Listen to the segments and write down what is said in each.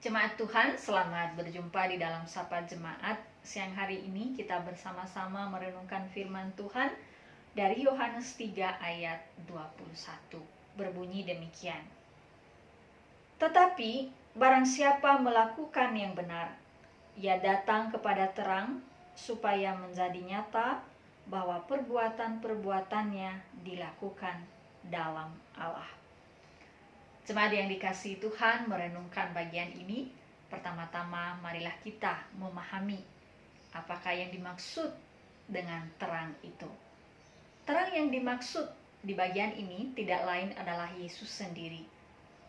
Jemaat Tuhan, selamat berjumpa di dalam Sapa Jemaat. Siang hari ini kita bersama-sama merenungkan firman Tuhan dari Yohanes 3 ayat 21. Berbunyi demikian. Tetapi barang siapa melakukan yang benar, ia datang kepada terang supaya menjadi nyata bahwa perbuatan-perbuatannya dilakukan dalam Allah. Jemaat yang dikasihi Tuhan, merenungkan bagian ini, pertama-tama marilah kita memahami apakah yang dimaksud dengan terang itu. Terang yang dimaksud di bagian ini tidak lain adalah Yesus sendiri,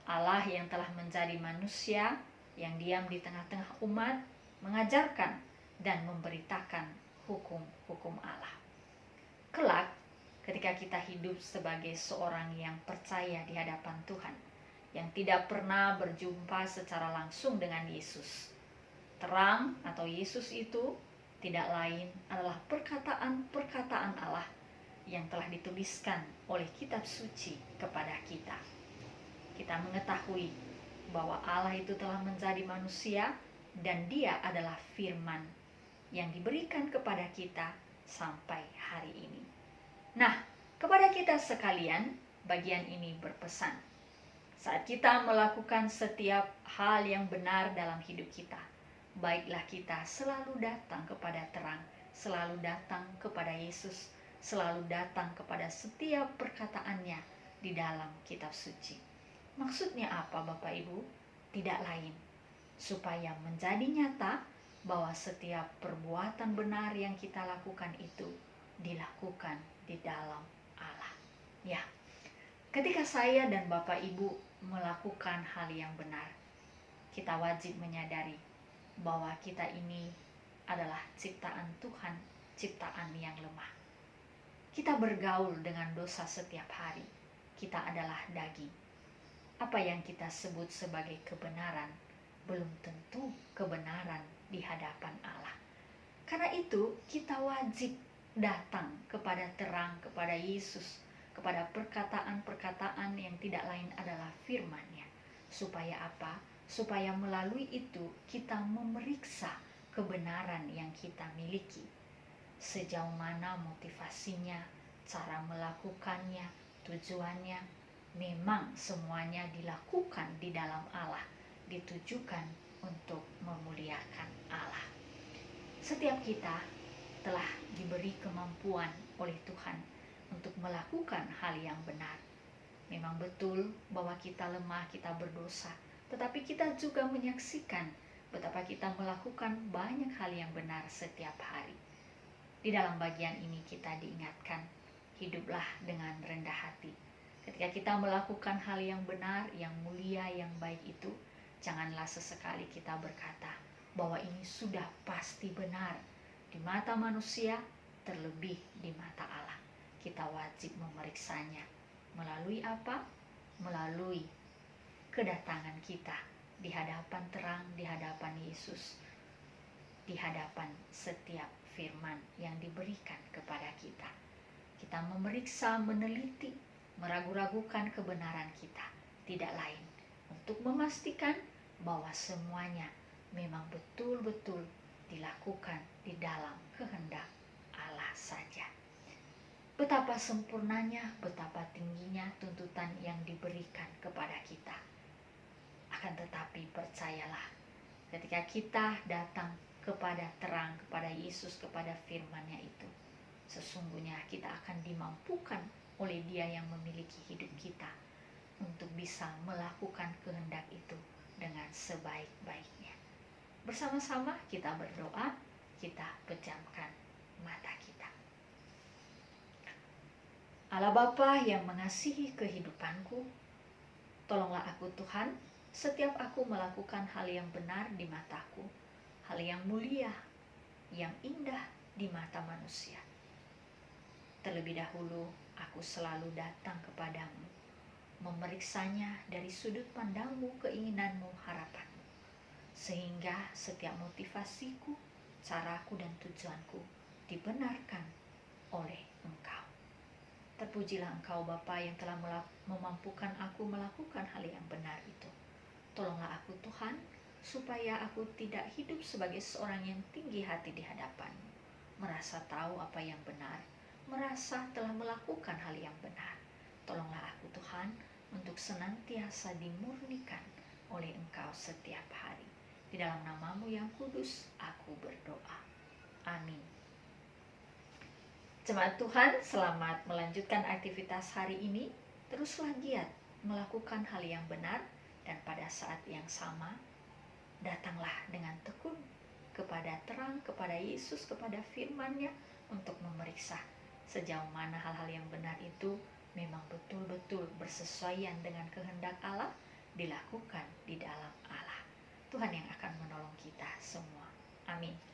Allah yang telah menjadi manusia, yang diam di tengah-tengah umat, mengajarkan dan memberitakan hukum-hukum Allah. Kelak, ketika kita hidup sebagai seorang yang percaya di hadapan Tuhan, yang tidak pernah berjumpa secara langsung dengan Yesus, terang atau Yesus itu tidak lain adalah perkataan-perkataan Allah yang telah dituliskan oleh kitab suci kepada kita. Kita mengetahui bahwa Allah itu telah menjadi manusia dan Dia adalah firman yang diberikan kepada kita sampai hari ini. Nah, kepada kita sekalian, bagian ini berpesan. Saat kita melakukan setiap hal yang benar dalam hidup kita, baiklah kita selalu datang kepada terang, selalu datang kepada Yesus, selalu datang kepada setiap perkataannya di dalam kitab suci. Maksudnya apa, Bapak Ibu? Tidak lain, supaya menjadi nyata bahwa setiap perbuatan benar yang kita lakukan itu dilakukan di dalam Allah. Ya, ketika saya dan Bapak Ibu melakukan hal yang benar, kita wajib menyadari bahwa kita ini adalah ciptaan Tuhan, ciptaan yang lemah. Kita bergaul dengan dosa setiap hari. Kita adalah daging. Apa yang kita sebut sebagai kebenaran belum tentu kebenaran di hadapan Allah. Karena itu kita wajib datang kepada terang, kepada Yesus, kepada perkataan-perkataan yang tidak lain adalah firman-Nya. Supaya apa? Supaya melalui itu kita memeriksa kebenaran yang kita miliki. Sejauh mana motivasinya, cara melakukannya, tujuannya, memang semuanya dilakukan di dalam Allah, ditujukan untuk memuliakan Allah. Setiap kita telah diberi kemampuan oleh Tuhan untuk melakukan hal yang benar. Memang betul bahwa kita lemah, kita berdosa, tetapi kita juga menyaksikan betapa kita melakukan banyak hal yang benar setiap hari. Di dalam bagian ini kita diingatkan, hiduplah dengan rendah hati. Ketika kita melakukan hal yang benar, yang mulia, yang baik itu, janganlah sesekali kita berkata bahwa ini sudah pasti benar di mata manusia, terlebih di mata Allah. Kita wajib memeriksanya. Melalui apa? Melalui kedatangan kita di hadapan terang, di hadapan Yesus, di hadapan setiap firman yang diberikan kepada kita. Kita memeriksa, meneliti, meragu-ragukan kebenaran kita. Tidak lain untuk memastikan bahwa semuanya memang betul-betul dilakukan di dalam kehendak Allah saja. Betapa sempurnanya, betapa tingginya tuntutan yang diberikan kepada kita. Akan tetapi percayalah, ketika kita datang kepada terang, kepada Yesus, kepada firman-Nya itu, sesungguhnya kita akan dimampukan oleh Dia yang memiliki hidup kita untuk bisa melakukan kehendak itu dengan sebaik-baiknya. Bersama-sama kita berdoa, kita pejamkan mata kita. Allah Bapa yang mengasihi kehidupanku, tolonglah aku Tuhan, setiap aku melakukan hal yang benar di mataku, hal yang mulia, yang indah di mata manusia. Terlebih dahulu aku selalu datang kepadamu, memeriksanya dari sudut pandangmu, keinginanmu, harapanmu, sehingga setiap motivasiku, caraku dan tujuanku dibenarkan oleh Engkau. Terpujilah Engkau Bapa yang telah memampukan aku melakukan hal yang benar itu. Tolonglah aku Tuhan, supaya aku tidak hidup sebagai seorang yang tinggi hati di hadapan-Mu, merasa tahu apa yang benar, merasa telah melakukan hal yang benar. Tolonglah aku Tuhan untuk senantiasa dimurnikan oleh Engkau setiap hari. Di dalam nama-Mu yang kudus aku berdoa. Amin. Jemaat Tuhan, selamat melanjutkan aktivitas hari ini. Teruslah giat melakukan hal yang benar, dan pada saat yang sama datanglah dengan tekun kepada terang, kepada Yesus, kepada firman-Nya, untuk memeriksa sejauh mana hal-hal yang benar itu memang betul-betul bersesuaian dengan kehendak Allah, dilakukan di dalam Allah. Tuhan yang akan menolong kita semua. Amin.